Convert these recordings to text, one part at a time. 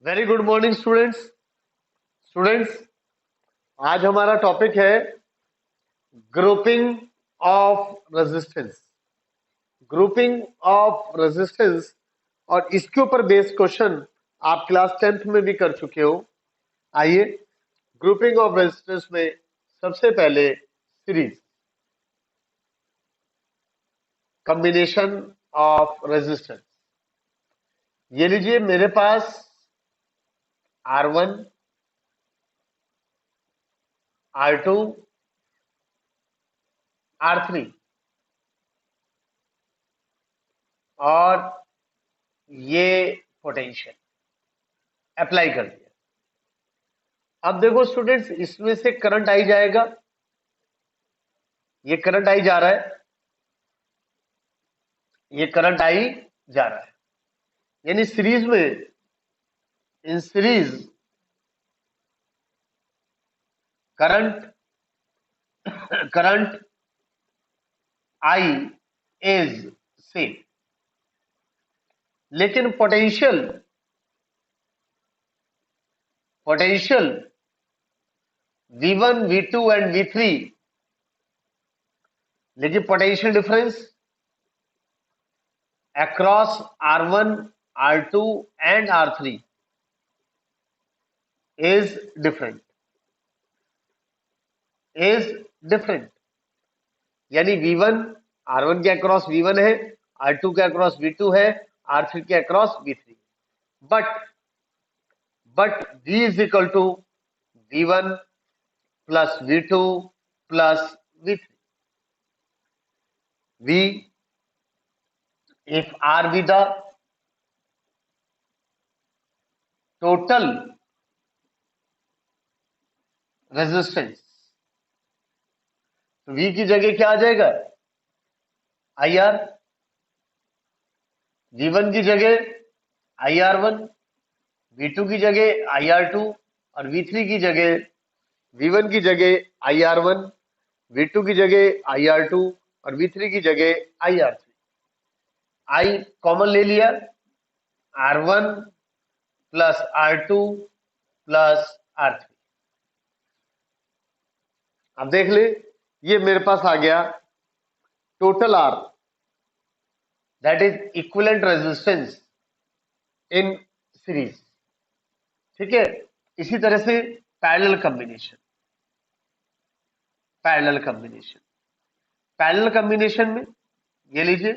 Very good morning students. Students, आज हमारा topic है grouping of resistance. Grouping of resistance, और इसके ऊपर बेस्ड क्वेश्चन आप क्लास 10th में भी कर चुके हो। आइए, ग्रुपिंग ऑफ रेजिस्टेंस में सबसे पहले सीरीज, कॉम्बिनेशन ऑफ रेजिस्टेंस। ये लीजिए, मेरे पास R1, R2, R3 और ये पोटेंशियल अप्लाई कर दिया। अब देखो स्टूडेंट्स, इसमें से करंट आई जाएगा, ये करंट आई जा रहा है, ये करंट आई जा रहा है। यानी सीरीज में, in series current current I is same, लेकिन potential potential V1, V2 and V3, लेकिन potential difference across R1, R2 and R3 is different, is different। यानी V1 R1 के अक्रॉस V1 है, R2 के अक्रॉस V2 है, R3 के across V3। But V is equal to V1 plus V2 plus V3। V, if R be the total resistance, तो V की जगह क्या आ जाएगा? IR। V1 की जगह IR1, V2 की जगह IR2 और V3 की जगह, V1 की जगह IR1, V2 की जगह IR2 और V3 की जगह IR3। I कॉमन ले लिया, R1 plus R2 plus R3। अब देख ले, ये मेरे पास आ गया total R, that is equivalent resistance in series. ठीक है, इसी तरह से parallel combination, parallel combination parallel combination में ये लीजिए,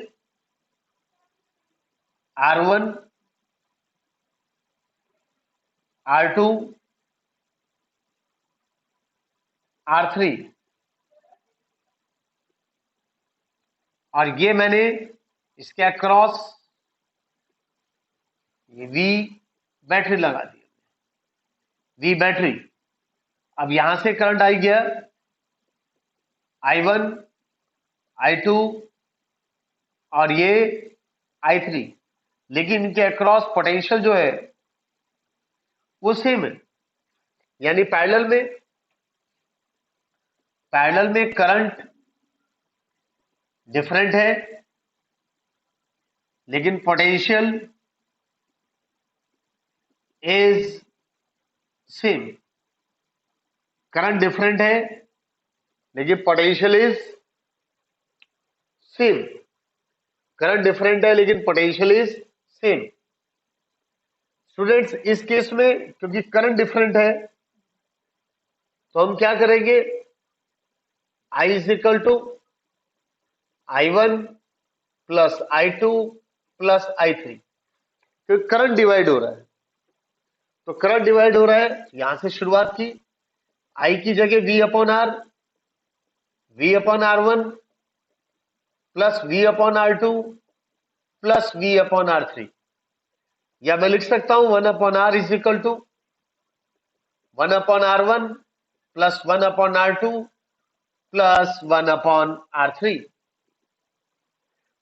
R1, R2, R3, और ये मैंने इसके अक्रॉस ये V बैटरी लगा दी, V बैटरी। अब यहां से करंट आई गया I1, I2 और ये I3, लेकिन इनके अक्रॉस पोटेंशियल जो है वो सेम है। यानी पैरेलल में करंट डिफरेंट है, लेकिन potential is same. Current different है, लेकिन potential is same. Current different है, लेकिन पोटेंशियल इज सेम। स्टूडेंट्स, इस केस में क्योंकि करंट डिफरेंट है, तो हम क्या करेंगे? I is equal to I1 plus I2 plus I3, क्योंकि करंट डिवाइड हो रहा है। तो करंट डिवाइड हो रहा है, यहां से शुरुआत की, I की जगह V upon R, V upon R1 plus V upon R2 plus V upon R3, या मैं लिख सकता हूं 1 upon R is equal to 1 upon R1 plus 1 upon R2 plus 1 upon R3।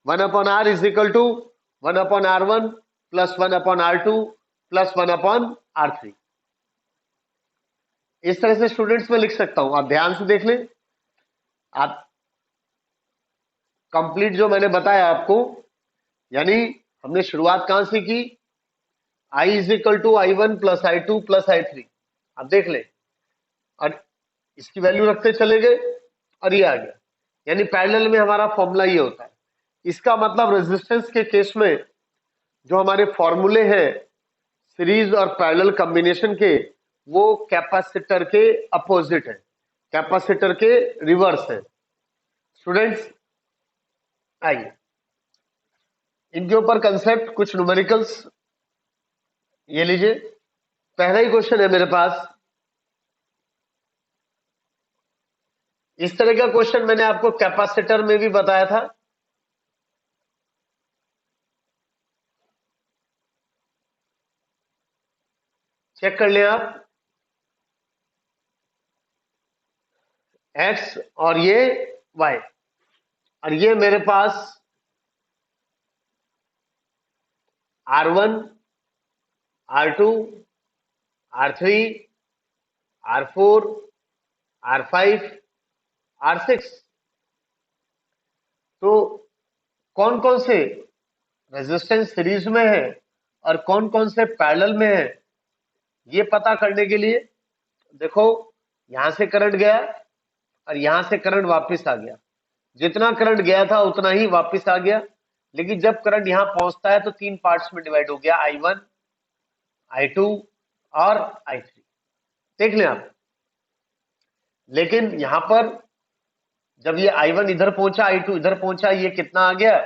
1 upon R is equal to 1 upon R1 plus 1 upon R2 plus 1 upon R3। इस तरह से students में लिख सकता हूं। आप ध्यान से देख लें, आप कंप्लीट जो मैंने बताया आपको, यानी हमने शुरुआत कहां से की? I is equal to I1 plus I2 plus I3। आप देख ले, और इसकी वैल्यू रखते चले गए और ये आ गया। यानी पैरेलल में हमारा फॉर्मूला ये होता है। इसका मतलब रेजिस्टेंस के केस में जो हमारे फॉर्मूले हैं सीरीज और पैरेलल कॉम्बिनेशन के, वो कैपेसिटर के अपोजिट है, कैपेसिटर के रिवर्स है। स्टूडेंट्स आइए इनके ऊपर कंसेप्ट कुछ न्यूमेरिकल्स ये लीजिए। पहला ही क्वेश्चन है मेरे पास, इस तरह का क्वेश्चन मैंने आपको कैपेसिटर में भी बताया था। चेक कर लें आप, एक्स और ये वाई, और ये मेरे पास R1 R2 R3 R4 R5 R6। तो कौन कौन से रेजिस्टेंस सीरीज में है और कौन कौन से पैरेलल में है, ये पता करने के लिए देखो, यहां से करंट गया और यहां से करंट वापस आ गया। जितना करंट गया था उतना ही वापस आ गया, लेकिन जब करंट यहां पहुंचता है तो तीन पार्ट्स में डिवाइड हो गया, I1 I2 और I3। देख लें आप, लेकिन यहां पर जब ये I1 इधर पहुंचा, I2 इधर पहुंचा, ये कितना आ गया,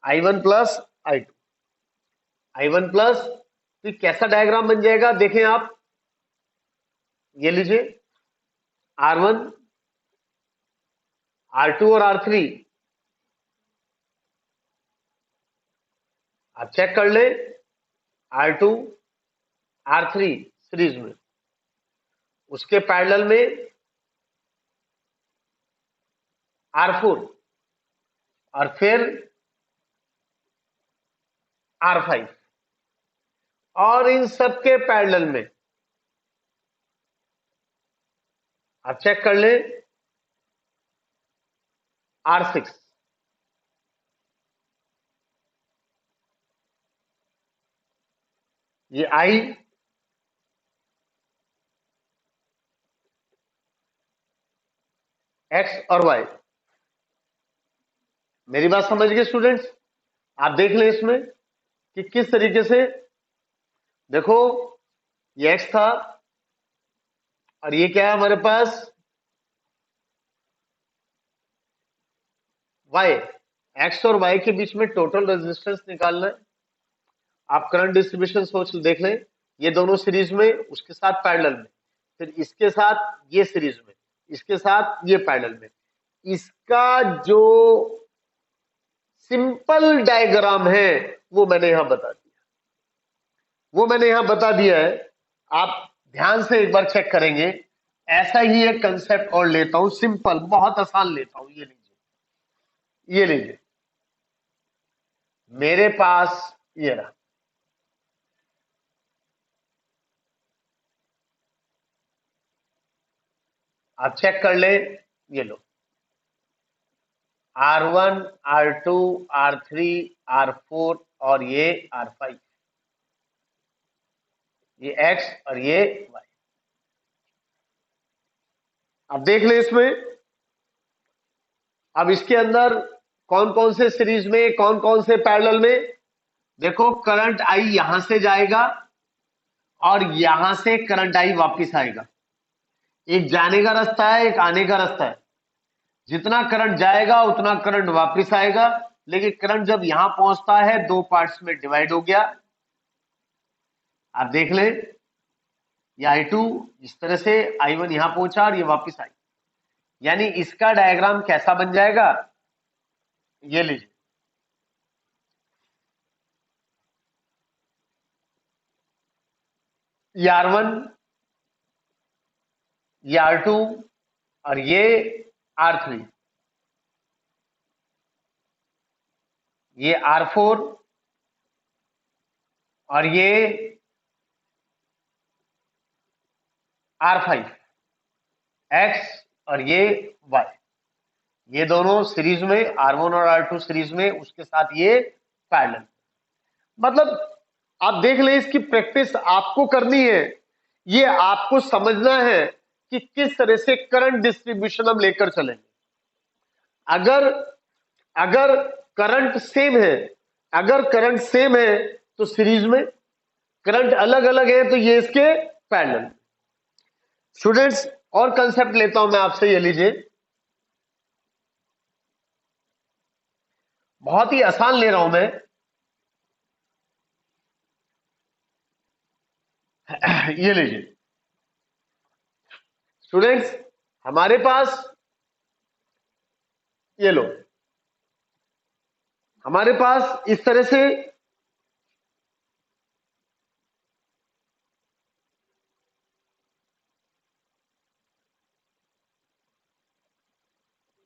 I1 plus I2, I1 plus, तो कैसा डायग्राम बन जाएगा देखें आप, ये लीजिए R1 R2 और R3, आप चेक कर ले, R2 R3 सीरीज में, उसके पैरेलल में R4 और फिर R5, और इन सबके पैरेलल में आप चेक कर ले R6। ये I, X और Y। मेरी बात समझ गए स्टूडेंट्स? आप देख लें इसमें कि किस तरीके से, देखो ये X था और ये क्या है हमारे पास Y। X और Y के बीच में टोटल रेजिस्टेंस निकालना है। आप करंट डिस्ट्रीब्यूशन सोच देख लें, ये दोनों सीरीज में, उसके साथ पैरेलल में, फिर इसके साथ ये सीरीज में, इसके साथ ये पैरेलल में। इसका जो सिंपल डायग्राम है वो मैंने यहां बता दिया, वो मैंने यहां बता दिया है। आप ध्यान से एक बार चेक करेंगे। ऐसा ही एक कंसेप्ट और लेता हूं, सिंपल, बहुत आसान लेता हूं। ये लीजिए, ये लीजिए, मेरे पास ये रहा, आप चेक कर ले, ये लो R1 R2 R3 R4 और ये R5, ये X और ये Y। अब देख ले इसमें, अब इसके अंदर कौन कौन से सीरीज में, कौन कौन से पैरेलल में, देखो करंट I यहां से जाएगा और यहां से करंट I वापस आएगा। एक जाने का रास्ता है, एक आने का रास्ता है। जितना करंट जाएगा उतना करंट वापस आएगा, लेकिन करंट जब यहां पहुंचता है दो पार्ट्स में डिवाइड हो गया। आप देख लें, ये I2 इस तरह से, I1 यहां पहुंचा और ये वापस आई। यानी इसका डायग्राम कैसा बन जाएगा, ये लीजिए, ये R1, ये R2 और ये R3, ये R4 और ये R5, X और ये Y। ये दोनों सीरीज में, R1 और R2 सीरीज में, उसके साथ ये पैरेलल। मतलब आप देख लें, इसकी प्रैक्टिस आपको करनी है। ये आपको समझना है कि किस तरह से करंट डिस्ट्रीब्यूशन हम लेकर चलेंगे। अगर अगर करंट सेम है, अगर करंट सेम है तो सीरीज में, करंट अलग अलग है तो ये इसके पैरेलल। स्टूडेंट्स, और कंसेप्ट लेता हूं मैं आपसे, ये लीजिए, बहुत ही आसान ले रहा हूं मैं। ये लीजिए स्टूडेंट्स, हमारे पास, ये लो, हमारे पास इस तरह से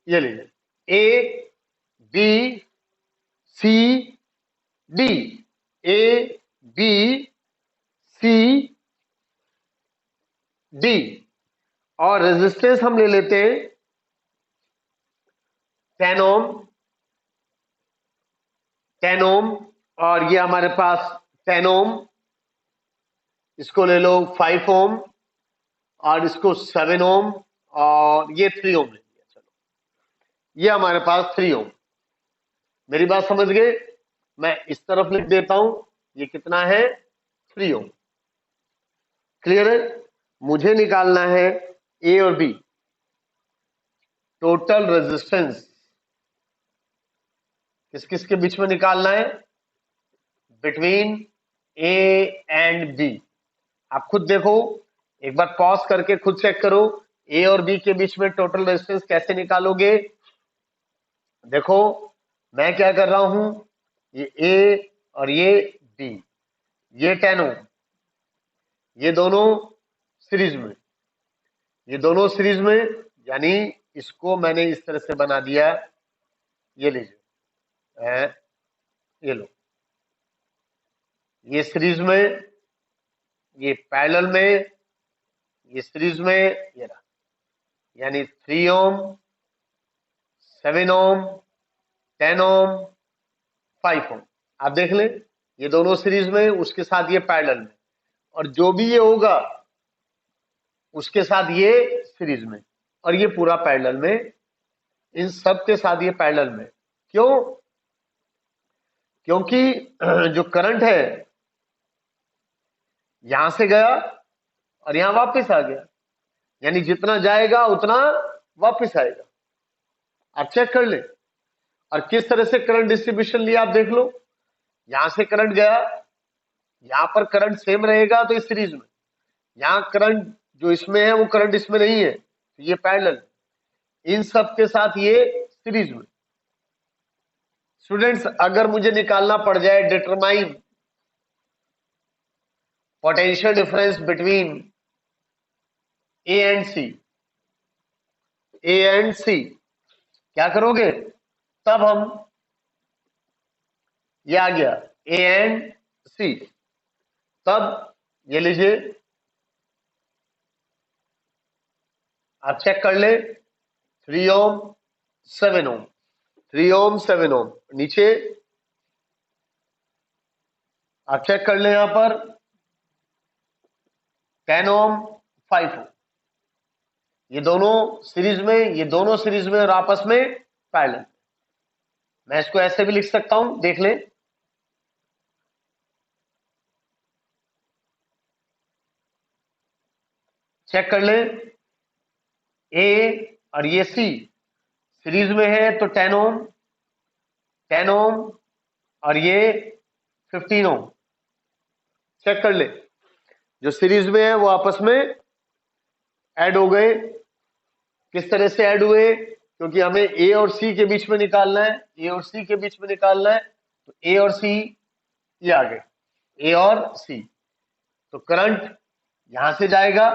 ये लीजिए A B C D, A B C D, और रेजिस्टेंस हम ले लेते हैं 10 ओम, 10 ओम, और ये हमारे पास 10 ओम, इसको ले लो 5 ओम, और इसको 7 ओम, और ये 3 ओम ले लिया। चलो, ये हमारे पास 3 ओम। मेरी बात समझ गए? मैं इस तरफ लिख देता हूं, ये कितना है? 3 ओम। क्लियर है? मुझे निकालना है ए और बी, टोटल रेजिस्टेंस किस किस के बीच में निकालना है? Between A and B. आप खुद देखो, एक बार पॉज करके खुद चेक करो, ए और बी के बीच में टोटल रेजिस्टेंस कैसे निकालोगे? देखो, मैं क्या कर रहा हूं, ये ए और ये बी, ये 10 ओम, ये दोनों सीरीज में, ये दोनों सीरीज में, यानी इसको मैंने इस तरह से बना दिया। ये लीजिए, ये लो, ये सीरीज में, ये पैरेलल में, ये सीरीज में, ये रहा, यानी 3 ओम, 7 ओम, 10 ओम, 5 ओम। आप देख लें, ये दोनों सीरीज में, उसके साथ ये पैरेलल में, और जो भी ये होगा उसके साथ ये सीरीज में, और ये पूरा पैरेलल में, इन सब के साथ ये पैरेलल में। क्यों? क्योंकि जो करंट है यहां से गया और यहां वापस आ गया, यानी जितना जाएगा उतना वापस आएगा। आप चेक कर ले, और किस तरह से करंट डिस्ट्रीब्यूशन लिया आप देख लो। यहां से करंट गया, यहां पर करंट सेम रहेगा तो इस सीरीज में, यहां करंट जो इसमें है वो करंट इसमें नहीं है, तो ये पैरेलल, इन सब के साथ ये सीरीज में। स्टूडेंट्स, अगर मुझे निकालना पड़ जाए determine potential difference between A and C, A and C, क्या करोगे? तब हम, ये आ गया ए एंड सी, तब ये लीजिए, आप चेक कर ले, 3 ओम, 7 ओम, 3 ओम, 7 ओम, नीचे आप चेक कर ले, यहां पर 10 ओम, 5 ओम, ये दोनों सीरीज में, ये दोनों सीरीज में और आपस में पैरेलल। मैं इसको ऐसे भी लिख सकता हूं, देख ले, चेक कर ले, ए और ये सी सीरीज में है तो 10 ओम, 10 ओम, और ये 15 ओम। चेक कर ले, जो सीरीज में है वो आपस में ऐड हो गए। किस तरह से ऐड हुए? क्योंकि हमें ए और सी के बीच में निकालना है, ए और सी के बीच में निकालना है, तो ए और सी ये आ गए, ए और सी, तो करंट यहां से जाएगा।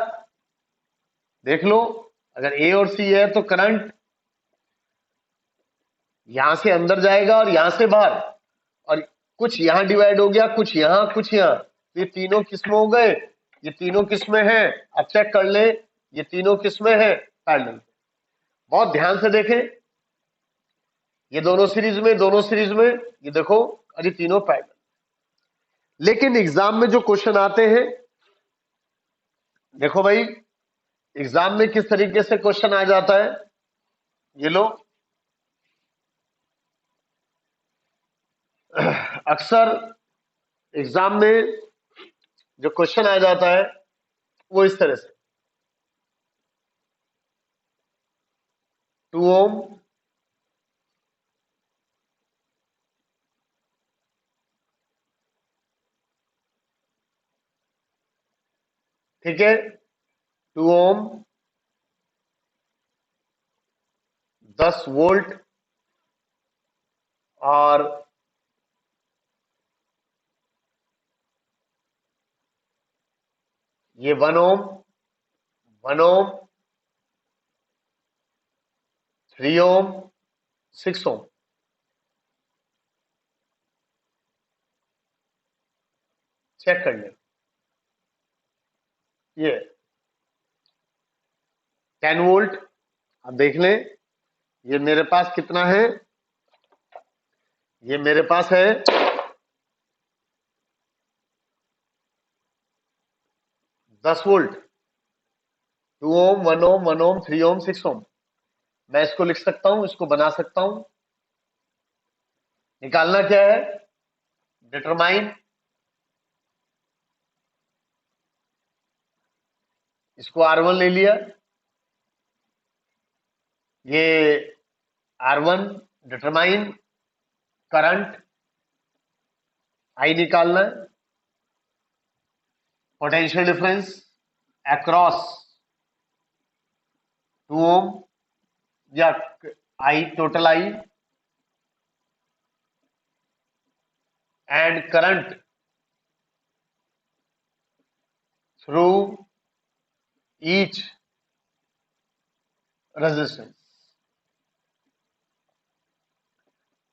देख लो, अगर ए और सी है तो करंट यहां से अंदर जाएगा और यहां से बाहर, और कुछ यहां डिवाइड हो गया, कुछ यहां, कुछ यहां, तो ये तीनों किस्में हो गए, ये तीनों किस्में हैं। अब चेक कर ले, ये तीनों किस्में हैं पैरेलल। बहुत ध्यान से देखें, ये दोनों सीरीज में, दोनों सीरीज में, ये देखो, और ये तीनों पैरेलल। लेकिन एग्जाम में जो क्वेश्चन आते हैं, देखो भाई एग्जाम में किस तरीके से क्वेश्चन आ जाता है, ये लो। अक्सर एग्जाम में जो क्वेश्चन आ जाता है वो इस तरह से, 2 ओम, ठीक है, 2 ओम, 10 वोल्ट, और ये 1 ओम, 1 ओम, 3 ओम, 6 ओम। चेक कर लें, ये 10 वोल्ट। अब देख लें ये मेरे पास कितना है, ये मेरे पास है 10 वोल्ट, 2 ओम, 1 ओम, 1 ओम, 3 ओम, 6 ओम। मैं इसको लिख सकता हूं, इसको बना सकता हूं। निकालना क्या है, डिटरमाइन, इसको R1 ले लिया, ये R1, डिटरमाइन करंट I निकालना है, पोटेंशियल डिफरेंस अक्रॉस 2 ओम या I, total I, and current through each resistance,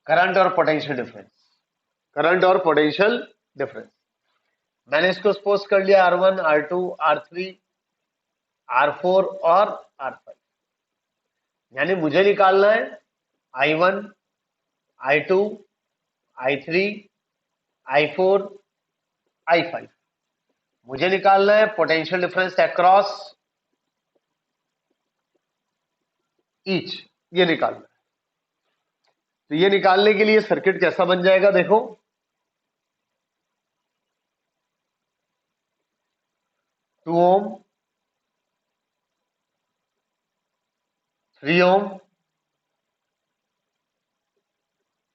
current और पोटेंशियल डिफरेंस, करंट और पोटेंशियल डिफरेंस। मैंने इसको सपोज कर लिया R1, R2, R3, R4 और R5। यानी मुझे निकालना है I1, I2, I3, I4, I5। मुझे निकालना है पोटेंशियल डिफरेंस अक्रॉस ईच, ये निकालना है। तो ये निकालने के लिए सर्किट कैसा बन जाएगा, देखो 2 ओम, 3 ओम,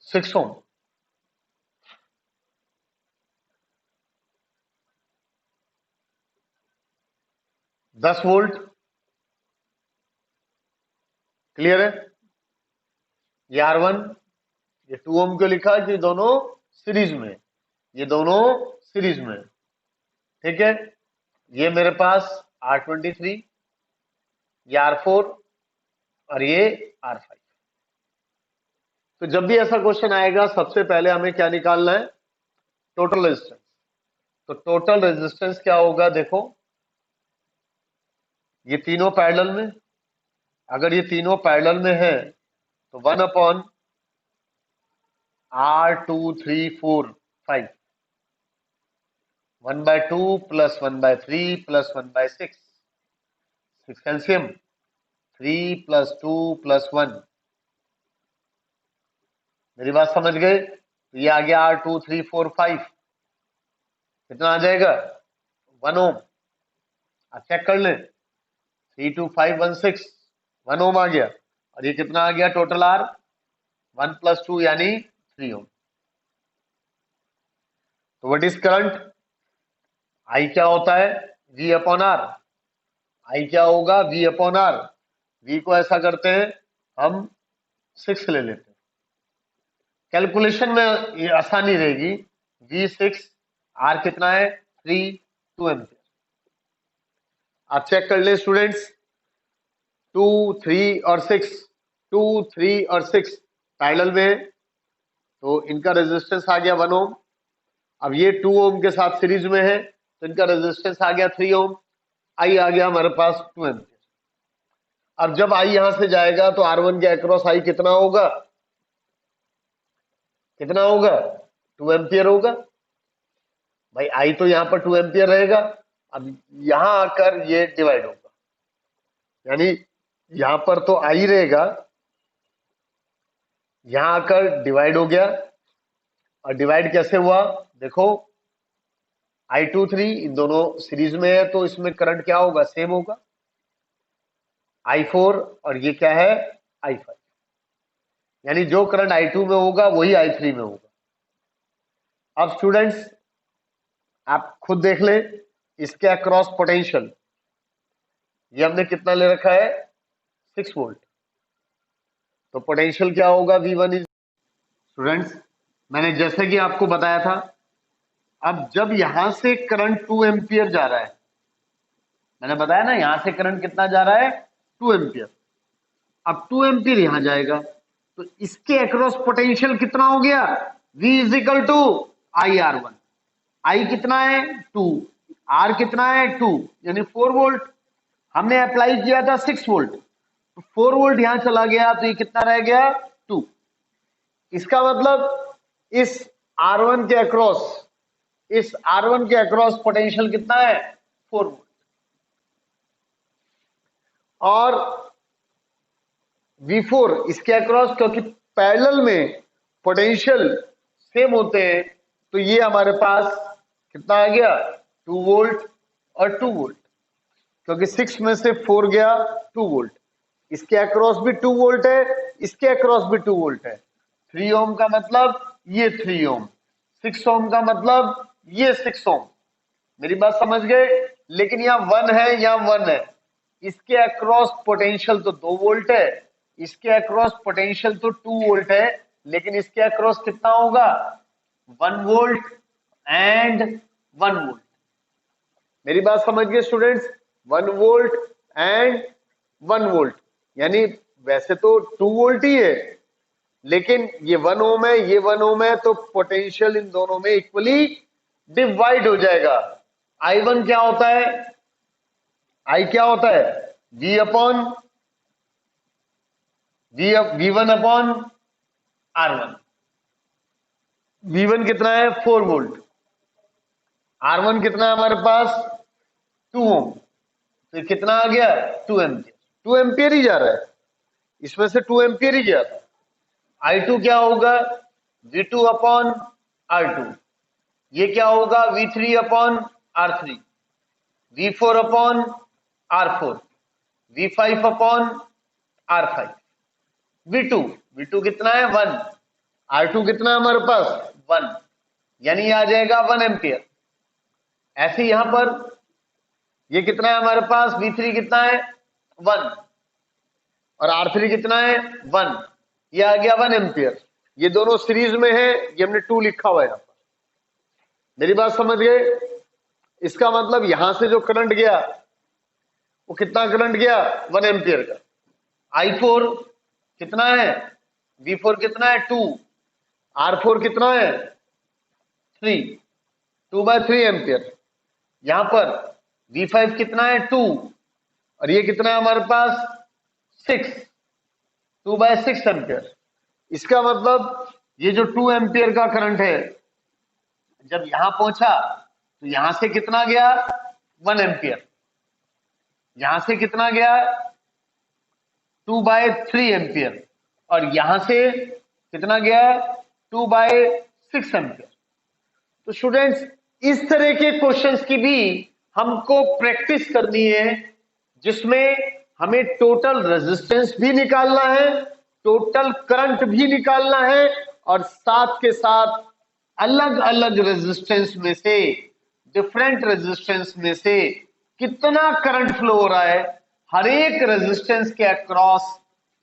6 ओम। दस वोल्ट, क्लियर है। ये R1, ये 2 ओम को लिखा कि दोनों सीरीज में, ये दोनों सीरीज में, ठीक है। ये मेरे पास R23, ये R4 और ये R5। तो जब भी ऐसा क्वेश्चन आएगा सबसे पहले हमें क्या निकालना है, टोटल रेजिस्टेंस। तो टोटल रेजिस्टेंस क्या होगा, देखो ये तीनों पैरेलल में, अगर ये तीनों पैरेलल में है तो 1/R2, 3, 4, 5, 1/2 plus 1/3 plus 1/6, 6 LCM, 3 plus 2 plus 1। मेरी बात समझ गए। तो ये आ गया R2, 3, 4, 5, कितना आ जाएगा 1 ओम। आप चेक कर लें, 3, 2, 5, 1, 6, 1 ओम आ गया। और ये कितना आ गया टोटल R, 1 प्लस 2 यानी 3 ओम। तो व्हाट इज करंट, I क्या होता है, V/R। I क्या होगा, V/R। V को ऐसा करते हैं हम 6 ले लेते हैं, कैलकुलेशन में ये आसानी रहेगी। V6, R कितना है 3, 2 एम्पियर। आप चेक कर ले स्टूडेंट्स, 2, 3 और 6, 2, 3 और 6 पैरेलल में है, तो इनका रेजिस्टेंस आ गया 1 ओम। अब ये 2 ओम के साथ सीरीज में है तो इनका रेजिस्टेंस आ गया 3 ओम। आई आ गया हमारे पास 2 एम्पियर। अब जब आई यहां से जाएगा तो R1 के अक्रॉस आई कितना होगा, कितना होगा 2 एम्पियर होगा। भाई आई तो यहाँ पर 2 एम्पियर रहेगा, अब यहां आकर ये डिवाइड होगा, यानी यहां पर तो आई रहेगा, यहां आकर डिवाइड हो गया। और डिवाइड कैसे हुआ देखो, I23 इन दोनों सीरीज में है तो इसमें करंट क्या होगा, सेम होगा, I4 और ये क्या है I5, यानी जो करंट I2 में होगा वही I3 में होगा। अब स्टूडेंट्स आप खुद देख ले, इसके अक्रॉस पोटेंशियल ये हमने कितना ले रखा है 6 वोल्ट, तो पोटेंशियल क्या होगा V1 इज, स्टूडेंट्स मैंने जैसे कि आपको बताया था, अब जब यहां से करंट 2 एम्पियर जा रहा है, मैंने बताया ना यहां से करंट कितना जा रहा है 2 एम्पियर, अब 2 एम्पियर यहां जाएगा तो इसके अक्रॉस पोटेंशियल कितना हो गया, V is equal to IR1, I कितना है 2, आर कितना है 2, यानी 4 वोल्ट, हमने अप्लाई किया था 6 वोल्ट, तो 4 वोल्ट यहां चला गया तो ये कितना रह गया 2। इसका मतलब इस R1 के अक्रॉस, इस R1 के अक्रॉस पोटेंशियल कितना है 4 वोल्ट, और V4 इसके अक्रॉस, क्योंकि पैरेलल में पोटेंशियल सेम होते हैं तो ये हमारे पास कितना आ गया 2 वोल्ट और 2 वोल्ट, क्योंकि 6 में से 4 गया 2 वोल्ट, इसके अक्रॉस भी 2 वोल्ट है, इसके अक्रॉस भी 2 वोल्ट है, 3 ओम का मतलब ये 3 ओम, 6 ओम का मतलब ये 6 ओम, मेरी बात समझ गए। लेकिन यहाँ 1 है, यहाँ 1 है, इसके अक्रॉस पोटेंशियल तो 2 वोल्ट है, इसके अक्रॉस पोटेंशियल तो 2 वोल्ट है, लेकिन इसके अक्रॉस कितना होगा 1 वोल्ट एंड 1 वोल्ट, मेरी बात समझ गए स्टूडेंट्स, 1 वोल्ट एंड 1 वोल्ट, यानी वैसे तो 2 वोल्ट ही है, लेकिन ये 1 ओम है, ये 1 ओम है, तो पोटेंशियल इन दोनों में इक्वली डिवाइड हो जाएगा। I1 क्या होता है, I क्या होता है V1 अपॉन R1, V1 कितना है 4 वोल्ट, R1 कितना है हमारे पास 2 ओम, तो कितना आ गया 2 एम्पियर, 2 एम्पियर ही जा रहा है, इसमें से 2 एम्पियर ही गया था। I2 क्या होगा V2 अपॉन R2, ये क्या होगा V3 upon R3, V4 upon R4, V5 upon R5, V2 कितना है 1, R2 कितना है हमारे पास 1, यानी आ जाएगा 1 एम्पियर। ऐसे यहां पर ये कितना है हमारे पास V3 कितना है 1 और R3 कितना है 1, ये आ गया 1 एम्पियर, ये दोनों सीरीज में है, ये हमने 2 लिखा हुआ है यहां पर, मेरी बात समझ गए। इसका मतलब यहां से जो करंट गया वो कितना करंट गया 1 एम्पियर का, I4 कितना है V4 कितना है 2, R4 कितना है 3, 2/3 एम्पियर, यहां पर V5 कितना है 2 और ये कितना है हमारे पास 6, 2/6 एम्पियर। इसका मतलब ये जो 2 एम्पियर का करंट है जब यहां पहुंचा तो यहां से कितना गया 1 एम्पियर, यहां से कितना गया 2/3 एम्पियर, और यहां से कितना गया 2/6 एम्पियर। तो स्टूडेंट्स इस तरह के क्वेश्चंस की भी हमको प्रैक्टिस करनी है, जिसमें हमें टोटल रेजिस्टेंस भी निकालना है, टोटल करंट भी निकालना है, और साथ के साथ अलग अलग रेजिस्टेंस में से, डिफरेंट रेजिस्टेंस में से कितना करंट फ्लो हो रहा है, हर एक रेजिस्टेंस के अक्रॉस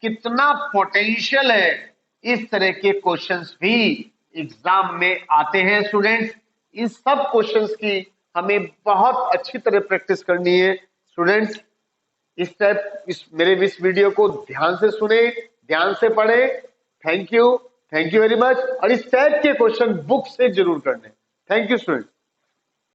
कितना पोटेंशियल है, इस तरह के क्वेश्चंस भी एग्जाम में आते हैं स्टूडेंट्स। इन सब क्वेश्चंस की हमें बहुत अच्छी तरह प्रैक्टिस करनी है स्टूडेंट्स। इस मेरे इस वीडियो को ध्यान से सुने, ध्यान से पढ़े। Thank you very much. और इस टाइप के क्वेश्चन बुक से जरूर करने। Thank you student.